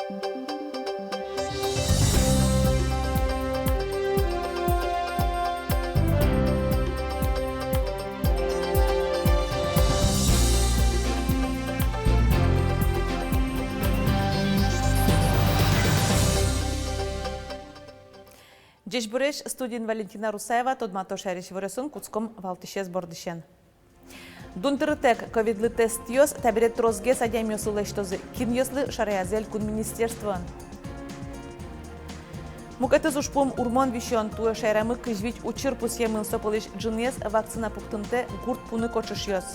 Джеш буреш студин Валентина Русаева тодмато шариш вырысын куцком валтышез бордышен. Дунтыртек ковидлы тест йос табирет трозге садям йосылы штозы кин йослы шараязель кун министерствон. Мукатыз ушпум урмон вишон туя шайрамы кыжвич учыр пусьемын сопылыш джинес вакцина пухтынте гурт пуны кочыш йос.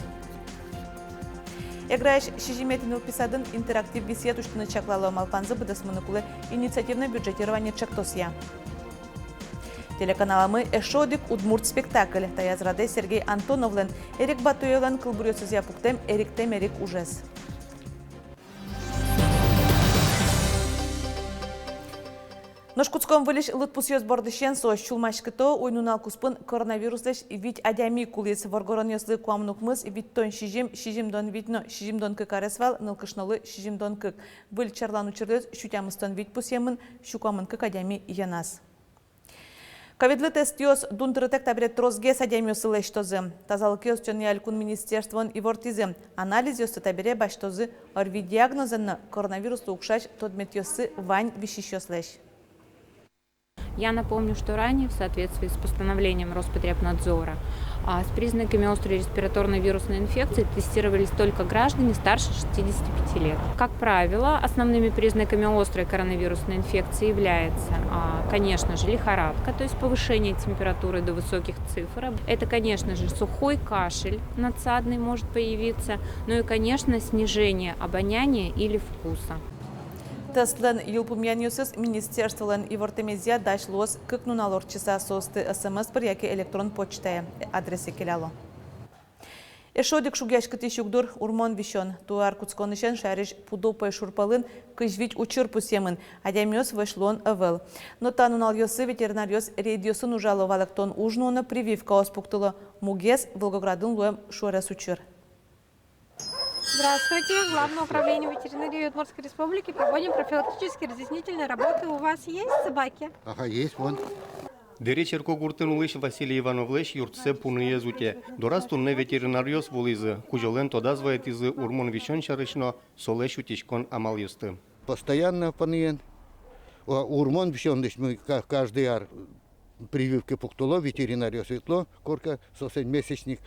Эграеш шижиметин уписадын интерактив бесед уштыны чаклалы малпанзы быдасмыны кулы инициативное бюджетирование чактосья. Телеканаламы Эшодик Удмурт спектакль. Таязраде Сергей Антоновлен, Эрик Батуевлен кылбурёсыз япуктем, Эриктем Эрик ужес. Ношкутском вылиш лытпусьёс бордышен сош чулмашкыто ойнунал куспын коронавируслеш вить адями кулис воргорон ёслы куамнукмыз вить тон шижимдон витно шижимдон кык аресвал нылкышнолы шижимдон кык. Выль чарлан учырдыз шутямыстон вить пусьемын шукамын кык адями янас. Ковидлы тест йос дунтыртек табирет трозге садям йосылы штозы. Тазалык йос чон ялькун министерствон и вортизы. Анализ йосы табире баштозы орви диагнозын коронавирус укшаш тодмет йосы вань вишиш йослеш. Я напомню, что ранее в соответствии с постановлением Роспотребнадзора с признаками острой респираторной вирусной инфекции тестировались только граждане старше 65 лет. Как правило, основными признаками острой коронавирусной инфекции является, конечно же, лихорадка, то есть повышение температуры до высоких цифр. Это, конечно же, сухой кашель надсадный может появиться, ну и, конечно, снижение обоняния или вкуса. Тестлен юлпумьянюсыз министерстволен и вортемезия дашлос кык нуналор часа состы СМС бір яки электрон почтая адресы келяло. Эшодик шугяшкыты шугдур урмон вишон. Туар куцконышен шариш пудопай шурпалын кыжвич учыр пусемын. Адямёс вышлон авел. Но танунал йосы ветеринариос рейдиосын ужаловалык тон ужнуна прививка оспуктылы мугес Волгоградын луэм шуэрес учыр. Здравствуйте. Главное управление ветеринарии Удмуртской Республики. Проводим профилактические разъяснительные работы. У вас есть собаки? Ага, есть, вон. Деречерко гуртынулыш Василий Ивановлеш юртсе пуные зуте. Дорастунне ветеринариос волизы. Кужолен тодазвает из урмон вишон шарышно солеш утишкон амал юсты. Постоянно паниен. Урмон вишон мы каждый ар прививки пуктуло ветеринарию светло. Корка сосед месячник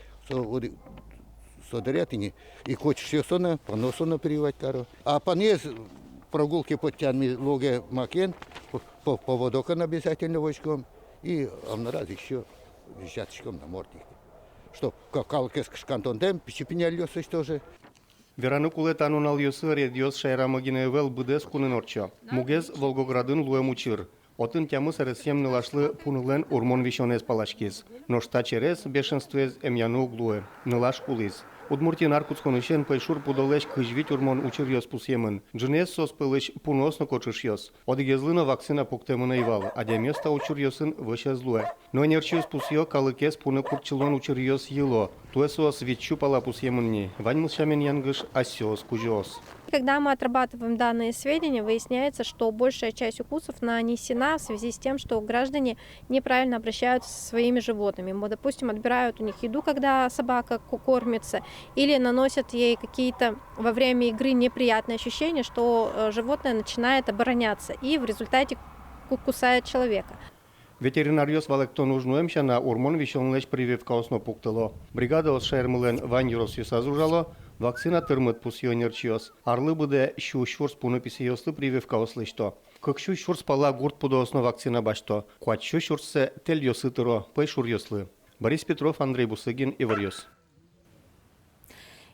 содарятини и хочешь ее сона, поносона прививать кару. А панез прогулки под тянми логе макен, по водокон обязательно вочком и на раз еще десяточком на мордник. Что, как калкес кантондем, пищепиняльёсы что же. Веранукуле танунал йосы редиос шайрамагиневел быдес кунынорчо. Мугез Волгоградын луэмучыр. Отын тямы саресем нылашлы пунылен урмон вишонез палашкиз. Но шта через бешенствез эмьяну углуэ. Нылаш кулиз. Удмуртин аркуцконышен пайшур пудолеш кыжвить урмон учыр йос пусьемын. Джинес сос пылыш пуносно кочыш йос. Одыгезлына вакцина пуктемына ивал. Адяместа учыр йосын выше злуэ. Но нерчиос пусьё калыкес пуны курчылон учыр йос ело. Туэсос ветчу пала пусьемынни. Ваньмылшамен янгыш асёс кужос. Когда мы отрабатываем данные сведения, выясняется, что большая часть укусов нанесена в связи с тем, что граждане неправильно обращаются со своими животными. Допустим, отбирают у них еду, когда собака кормится, или наносят ей какие-то во время игры неприятные ощущения, что животное начинает обороняться и в результате кусает человека. Ветеринариос валектон ужнуемся на урмон вишонлеш прививка осно пуктыло. Бригада ос шермылен ваньюрос юсазужало, вакцина тырмыт пусионерчиос. Арлы буде щу шурс пунописиослы прививка ослышто. Как щу шурс пала гурт пудоосно вакцина башто. Куат щу шурсе тель йосытыро, пайшур йослы. Борис Петров, Андрей Бусыгин, Иварьос.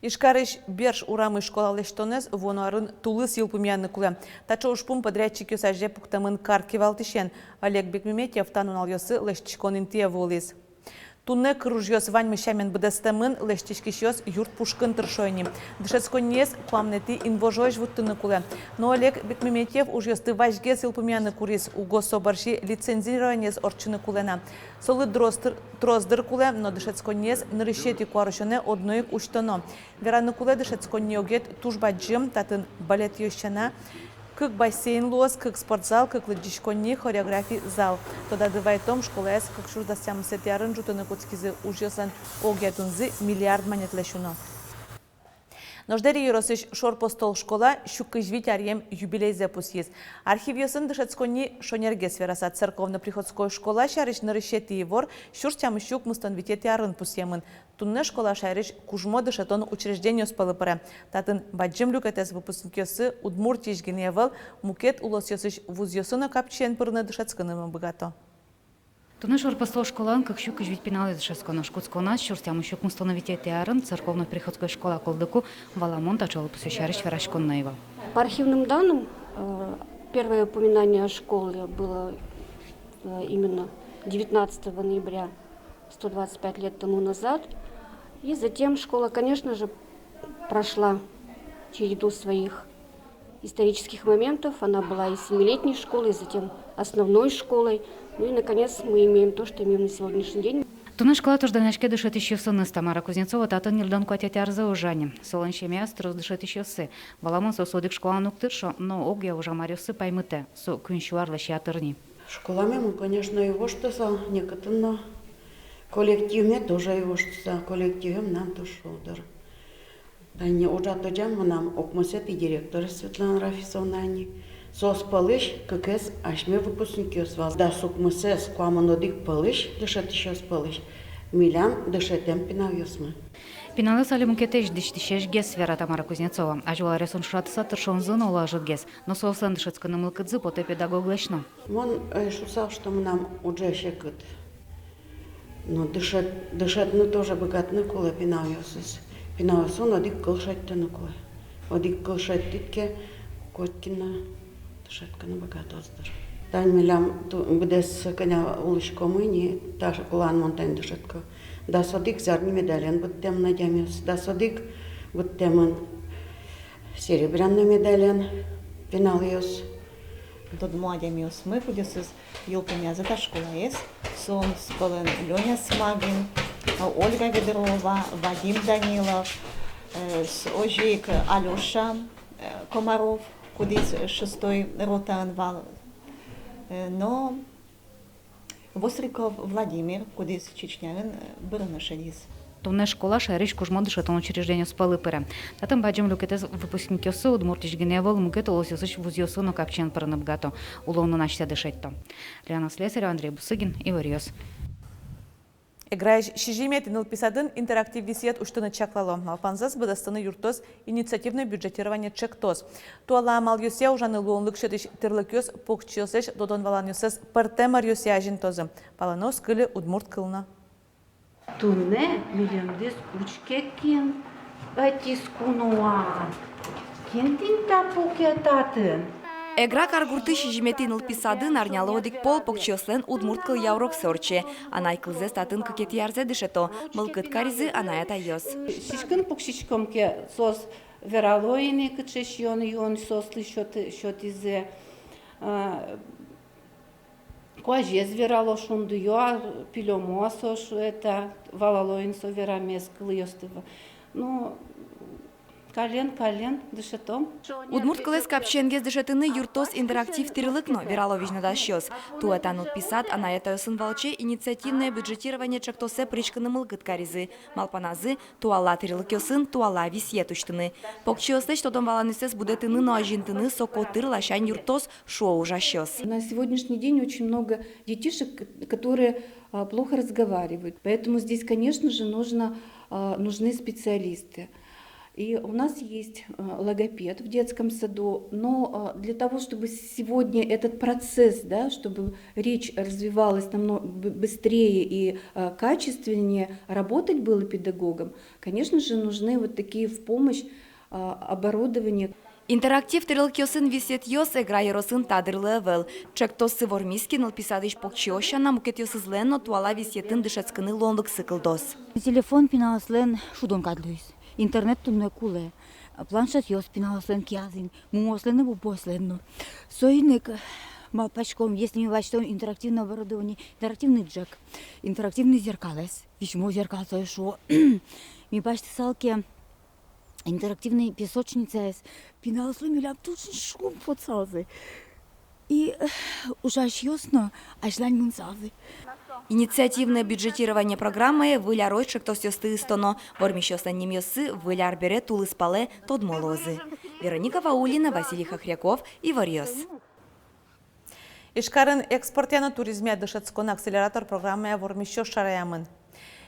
Ишкарыш берш урамы школа лештонез вонуарын тулыс елпумянны кулы. Тачо ушпум подрядчик юсаже пуктамын карки валтышен. Олег Бекмеметьев танунал йосы лештичконын тия волиз. Тунне кружьёс вань мышамен быдастамын лештичкищёс юрт пушкын тыршойни. Дышецконнес куамнети инвожой жвуттыны кулы. Но Олег Бекмеметьев уж ёсты важгес елпумянны курис у госсобарши лицензированиес орчыны кулена. Солы дроздыр куле, но дышецконнес нырышети куарышоне одноик уштоно. Вераны куле дышецконниогет тужбаджым татын балет ёщана как бассейн лос, как спортзал, как лыдишконни хореографий зал. Тода дывайтом школа эс, как шурдастям сетярын жутыны куцкизы ужесан огятунзы миллиард монетлешуно. Нождери Юросыш шорпостол школа щуккыжвить арьем юбилей запусез. Архивиосын дышецкони шонерге свераса церковно-приходской школа шарыш нарышети евор щурчам щук мустанвитет ярын пусемын. Тунне школа шарыш кужмо дышетон учреждение спалыпыра. Татын баджим люкетес выпускникёсы Удмуртиш геневал мукет улосёсыш вузьёсына капчен пырны дышецканым богато. Туне шорпостол школан, как щук жвить пеналы дышескона шкутскона, щуртям щук мустановитет ярын церковно-приходской школа колдыку валамон тачал посвящарыш верашконнаева. По архивным данным, первое упоминание о школе было именно 19 ноября, 125 лет тому назад. И затем школа, конечно же, прошла череду своих исторических моментов. Она была и 7-летней школой, и затем основной школой. Ну и, наконец, мы имеем то, что имеем на сегодняшний день. Туне школа тожданешке дышет еще сыны Тамара Кузнецова, тата нилдан куатят арза ужане. Солон щемяс трос дышет еще сы. Валамон сосодик школа нуктыршо, но огя уже марюсы паймыте, со кунщуарла щатырни. Школами мы, конечно, его что-то некоторые коллективме тоже его что-то коллективем нам то шодер. Да не уже то джам нам окмосет и директор Светлана Рафисовна они. Сос палыш, как эс, аж мы выпускники свал. Да сукмусес, куаманодик палыш, дышат еще спалыш. Милян дышатем пинавьосмы. Пиналы сали мукетеш дыштишеш гес свера Тамара Кузнецова. А жула ресон шратса тыршон зона уложит гес. Но соуслен дышецканы мылкадзы поте педагог лешно. Вон шусал, что мы нам уже щекот. Но дышат ну тоже богатны кола пинавьосес. Пинавьосон одик колшать-то на кое. Одик колшать-титке коткина. Шатка на богато оздор. Тань милям будес коня улышко мыни, та кулан монтань дышатка. Да содик зарни медален, вот тем надямес. Да содик вот тем серебряный медален пиналиос. Тот младямиос мы будесыз юлками за та школа есть. Сон спален Леня Смагин, Ольга Ведрова, Вадим Данилов, Ожик Алёша Комаров. Кудис 6-й рота анвал, но Востриков Владимир, кудис Чечнявин, Бырнашадис. Туне школа шарыш кужмо дышетон учреждение спалыпыра. Татам баджим люкетес выпускникёсы Удмуртиш геневал мукет олосёсыш вузьёсыно капчен пырынып гато. Уловно начся дышетто. Лена Слесарев, Андрей Бусыгин, Ивариос. Играешь шижимет нылписадын интерактив висет уштыны чаклало. Малпанзас быдастыны юртоз инициативное бюджетирование чектоз. Туала амал юсе ужаны луонлык шетыш тырлыкёс покчёсеш додон валан юсес партемар юсе ажинтозы. Паланос кылы удмурт кылна. Туне миллиондес учкекин атискунуа. Кентин тапукетатын. Эгра каргурты шижиметин ылписадын арнялодик пол покчослен удмурткыл яурок сорче. Анай кылзе статын кыкет ярзе дышето. Мылкыт каризы анаята йос. Шишкин покшичкомке сос вералоини кычеш йон сосли шот изе. Куажез верало шунду йо пиломосо это валалоин со верамес кылыёстыва. Ну Кален, дышетом. Удмурткылес капченгез дышетыны юртос интерактив тирылыкно вераловична дащёс. Туэтан утписат анаятайосын волче инициативное бюджетирование чактосе причканы мылгыт каризы. Малпаназы туала тирылыкёсын туала висьетуштыны. Покчиослеч тодом валанысес будетыны но ажинтыны соко тырлашань юртос шоу жащёс. На сегодняшний день очень много детишек, которые плохо разговаривают. Поэтому здесь, конечно же, нужны специалисты. И у нас есть логопед в детском саду, но для того, чтобы сегодня этот процесс, да, чтобы речь развивалась намного быстрее и качественнее, работать было педагогом, конечно же, нужны вот такие в помощь оборудование. Интерактив тирылкёсын висет йос эгра еросын тадырлы Чектосы вормиски нылписадыш покчиоша на мукетёсызлен, но туала висетын дышецкыны лондык сыкылдос. Телефон пиналаслен шудон кадлуис. Интернет тунной куле. Планшет йос пиналаслен киазин. Мумослен и бубослен. Сойник малпачком, если не влачтом интерактивное оборудование, интерактивный джек, интерактивный зеркалес. Вишмо зеркал шо. Ми бачты салки интерактивной песочницы, пиналась милям тут шум подсазы. И ужасёсно, аж лань мунсазы. Инициативное бюджетирование программы выляр кто сёсты истоно, вормищёстан немёсы выляр бере тулыс пале тод молозы. Вероника Ваулина, Василий Хохряков и Варьёс. Ишкарын экспортяны туризме дышецкон акселератор программы вормищё шараямын.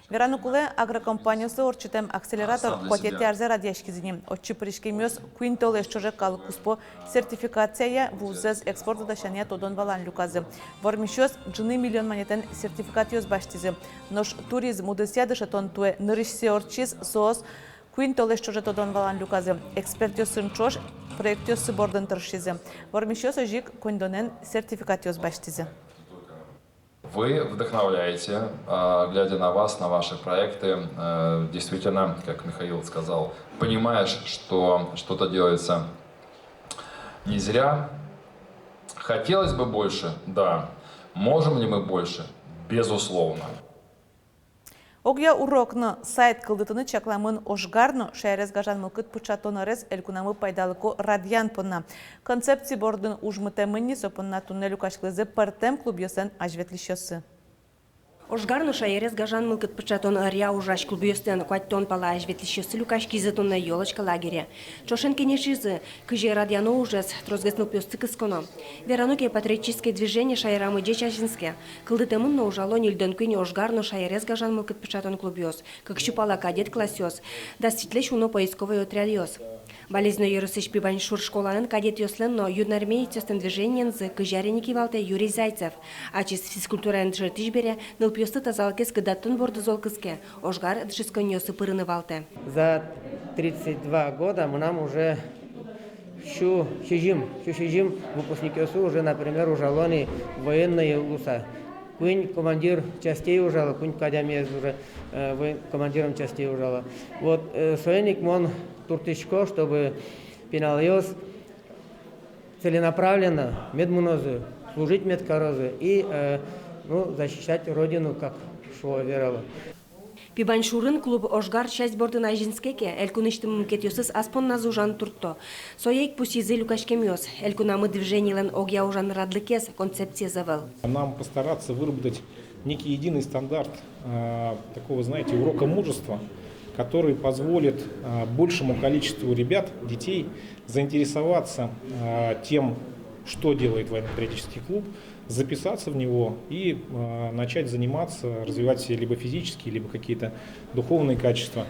Веранукуле агрокомпаниясы орчитем акселератор потети арзе радиашкизини. Отчи пришкемёс квинтол эшчоже калыкуспо сертификация вузез экспорта дашания тодон валан люказы. Вормищёс джины миллион монетен сертификатиёс баштизы. Нож туризм удысия дышетон туе нырышсе орчиз соос квинтол эшчоже тодон валан люказы. Экспертиосын чош проектиосы бордын тыршизы. Вормищёс жик кундонен сертификатиёс баштизы. Вы вдохновляете, глядя на вас, на ваши проекты. Действительно, как Михаил сказал, понимаешь, что что-то делается не зря. Хотелось бы больше, да. Можем ли мы больше? Безусловно. Огя урокны сайт кылдытыны чакламын ошгарно шайрез гажан мылкыт пычатонарез элькунамы пайдалыко радиан понна. Концепции бордын ужмытемынни сопынна туннелю кашклызы партем клубьёсен ажветлищёсы. Ошгарно шайрез гажан мылкыт пычатон ария ужаш клубьёстен куаттон пала ажветлищёсы люкашкизы тонна ёлочка лагеря. Чошен кенешизы, кыжи радиано ужас, трозгеснул пёсты кысконо. Верануке патриотическое движение шайрамы дечашинске. Кылдытемын на ужало нильден кыне ошгарно шайрез гажан мылкыт пычатон клубьёс, как щупала кадет классёс, да светлещ уно поисковый отрядёс. Болезненно юрысыш пибаньшур школаның кадет ёслен, но юнармейцёстен движениен за кыжареники валте Юрий Зайцев. А чиз физкультура энджетиш бере, нылпёсты тазалкес кыдаттын борды золкыске. Ошгар дшисконёсы пырыны валте. За 32 года мы нам уже щужим выпускникёсы уже, например, ужалоны военные луса. Кунь командир частей ужала, кунь кадямез уже командиром частей ужала. Вот союзник мон туртичко, чтобы пеналиос целенаправленно медмунозы, служить медкорозы и защищать родину, как шо верила. Пибаншурын клуб Ошгар часть бордына жинскеке, элькуныштым мкетёсыз аспон назужан туртто. Соейк пусизы люкашкемёс, элькунамы движениелен огья ужан радлыкес концепция завел. Нам постараться выработать некий единый стандарт такого, знаете, урока мужества, который позволит большему количеству ребят, детей заинтересоваться тем, что делает военно-патриотический клуб, записаться в него и начать заниматься, развивать себе либо физические, либо какие-то духовные качества.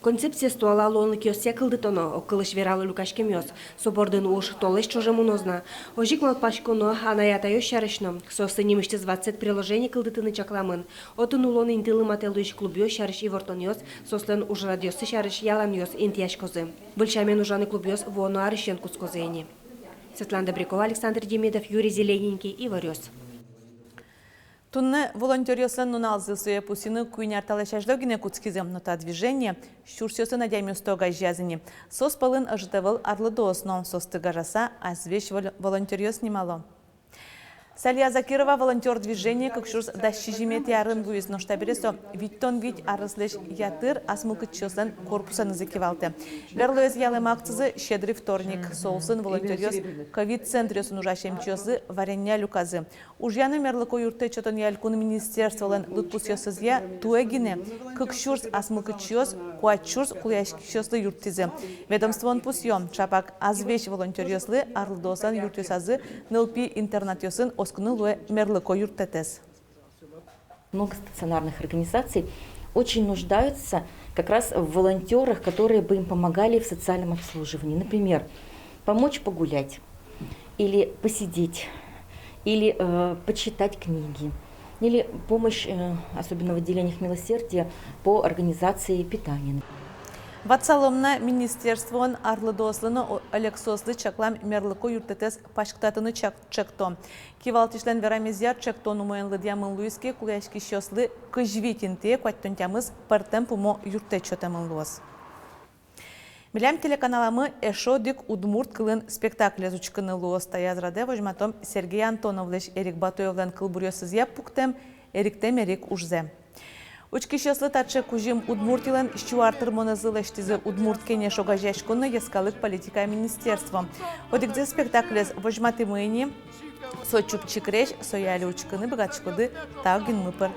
Концепция стуала лон кёсе кылдытоно, окылыш вералы люкашкемёс. Собордын уж толыш чуже мунозна. Ожикмал пашконо, анаята ёшарышно. Сосы немыште 20 приложений кылдытыны чакламын. Отын улон интылы мателуиш клубьё шарыш и вортонёс, сослен уж радиосы шарыш яламёс интияшкозы. Большамен ужаны клубьёс воно арыщен кускозыни. Светлана Добрякова, Александр Демидов, Юрий Зелененький и Варёс. Тунны волонтерёсын нуналзы суе пусины куйняр талашаждогине куцкизем нота движение, щурсёсы надями устога жязыни. Сос палын ажитывал арлыдоосном состы гажаса, а звещ волонтерёс немало. Салия Закирова волонтер движения, как шурс дащижимети арын вуиз ноштабересо, виттон вить арыслеш ятыр асмылкытчосын корпусан закивалты. Верлоез ялым акцизы щедрый вторник, соусын волонтерёс ковид-центрёсын ужашемчёсы варенья люказы. Ужьяны мерлыко юрты чотон ялькун министерстволен лутпусёсызья туэгине, как шурс асмылкытчёс, куачурс куяшкишёсы юртизы. Ведомствон пусьём, чапак азвещ волонтерёслы арлдосан юртёсазы нылпи интернатёсын Много стационарных организаций очень нуждаются как раз в волонтерах, которые бы им помогали в социальном обслуживании. Например, помочь погулять, или посидеть, или почитать книги, или помощь, особенно в отделениях милосердия, по организации питания. Ватсаломна министерствон арлыдослыны Алексослы чаклам мерлыко юртетес пашктатыны чекто. Кивалтишлен верамезяр чектону моенлы дьямын луиске куляшки щослы кыжвитинте куаттонтямыз партем пумо юрте чотамын луаз. Милям телеканаламы эшо дик удмурт кылын спектакль язучкыны луаз таязраде вожматом Сергей Антоновлеш Эрик Батоевлен кылбурёсызья пуктем Эриктем Эрик ужзе. Учкишеслы таче кужим Удмуртилен щуартыр монозылештизы Удмурт кене шогажешкуны ескалык политика министерства. Одигде спектаклез вожматы мыйни, сочуп чикреш, сояли учкыны богатчкуды тагин мыпыр.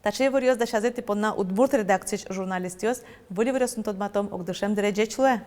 Таче вырьез да шазети понна Удмурт редакцияч журналистиос, были вырьезун тодматом огдышем дережечле.